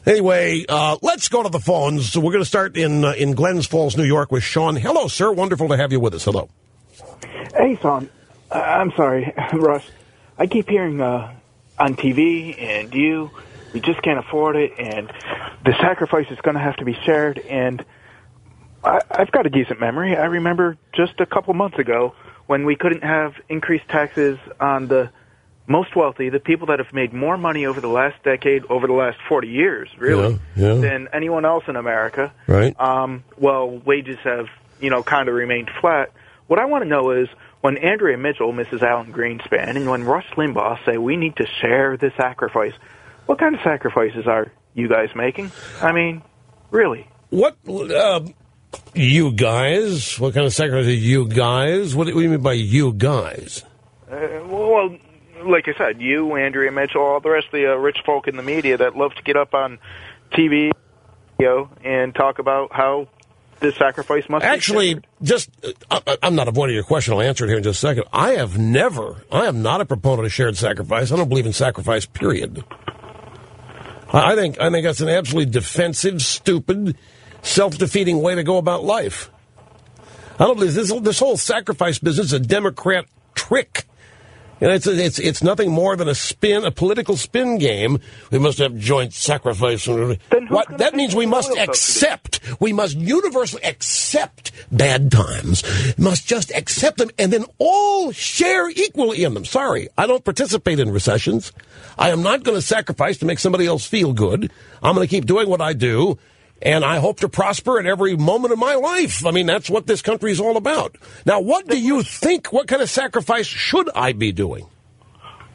Anyway, let's go to the phones. So we're going to start in Glens Falls, New York with Sean. Hello, sir. Wonderful to have you with us. Hello. Hey, Sean. I'm sorry, Russ. I keep hearing on TV and we just can't afford it, and the sacrifice is going to have to be shared. And I've got a decent memory. I remember just a couple months ago when we couldn't have increased taxes on the most wealthy, the people that have made more money over the last decade, over the last 40 years, really, than anyone else in America. Right. Well, wages have, kind of remained flat. What I want to know is when Andrea Mitchell, Mrs. Alan Greenspan, and when Rush Limbaugh say we need to share the sacrifice, what kind of sacrifices are you guys making? I mean, really. What, you guys? What kind of sacrifices are you guys? What do you mean by you guys? Well, like I said, you, Andrea Mitchell, all the rest of the rich folk in the media that love to get up on TV and talk about how this sacrifice must actually be shared. I'm not avoiding your question. I'll answer it here in just a second. I am not a proponent of shared sacrifice. I don't believe in sacrifice, period. I think that's an absolutely defensive, stupid, self-defeating way to go about life. I don't believe this whole sacrifice business is a Democrat trick. And it's nothing more than a political spin game. We must have joint sacrifice. That means we must universally accept bad times. We must just accept them and then all share equally in them. Sorry, I don't participate in recessions. I am not going to sacrifice to make somebody else feel good. I'm going to keep doing what I do. And I hope to prosper at every moment of my life. I mean, that's what this country is all about. Now, what do you think? What kind of sacrifice should I be doing?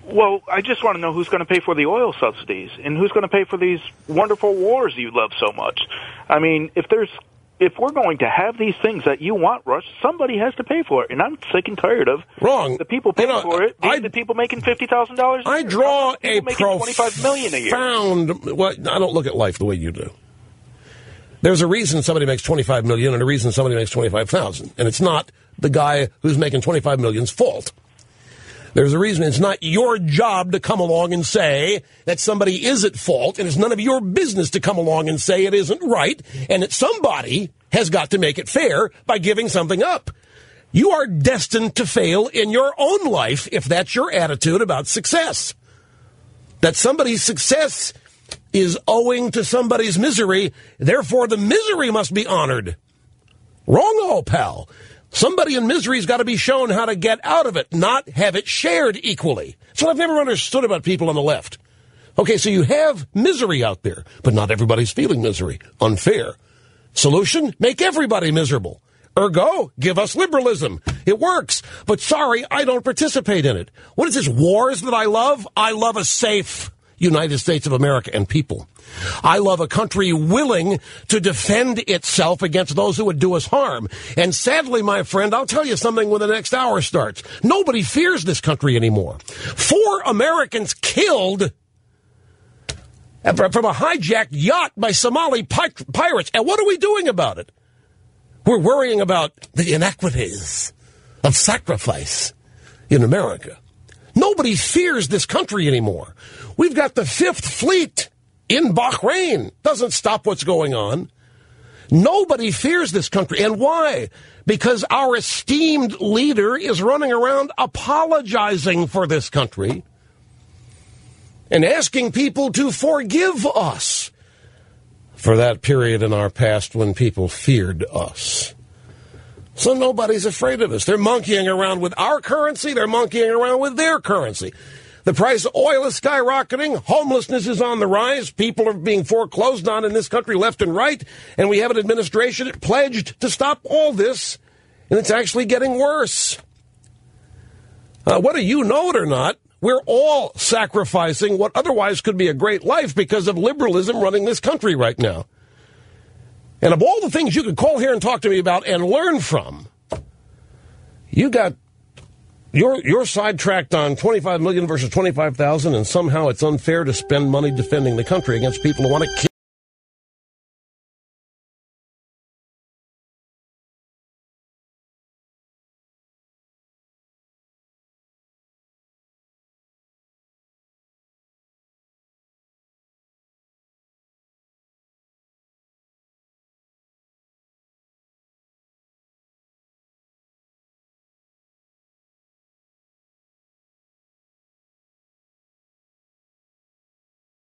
Well, I just want to know who's going to pay for the oil subsidies and who's going to pay for these wonderful wars you love so much. I mean, if we're going to have these things that you want, Rush, somebody has to pay for it. And I'm sick and tired of the people paying for it. The people making $50,000. I draw a $25 million a year. Well, I don't look at life the way you do. There's a reason somebody makes $25 million and a reason somebody makes $25,000. And it's not the guy who's making $25 million's fault. There's a reason. It's not your job to come along and say that somebody is at fault, and it's none of your business to come along and say it isn't right, and that somebody has got to make it fair by giving something up. You are destined to fail in your own life if that's your attitude about success. That somebody's success is owing to somebody's misery, therefore the misery must be honored. Wrong-o, pal. Somebody in misery's got to be shown how to get out of it, not have it shared equally. So I've never understood about people on the left. Okay, so you have misery out there, but not everybody's feeling misery. Unfair. Solution? Make everybody miserable. Ergo, give us liberalism. It works. But sorry, I don't participate in it. What is this, wars that I love? I love a safe United States of America and people. I love a country willing to defend itself against those who would do us harm. And sadly, my friend, I'll tell you something when the next hour starts. Nobody fears this country anymore. 4 Americans killed from a hijacked yacht by Somali pirates. And what are we doing about it? We're worrying about the inequities of sacrifice in America. Nobody fears this country anymore. We've got the 5th Fleet in Bahrain. Doesn't stop what's going on. Nobody fears this country. And why? Because our esteemed leader is running around apologizing for this country and asking people to forgive us for that period in our past when people feared us. So nobody's afraid of us. They're monkeying around with our currency. They're monkeying around with their currency. The price of oil is skyrocketing. Homelessness is on the rise. People are being foreclosed on in this country left and right. And we have an administration that pledged to stop all this. And it's actually getting worse. Whether you know it or not, we're all sacrificing what otherwise could be a great life because of liberalism running this country right now. And of all the things you could call here and talk to me about and learn from, you're sidetracked on $25 million versus $25,000, and somehow it's unfair to spend money defending the country against people who want to kill.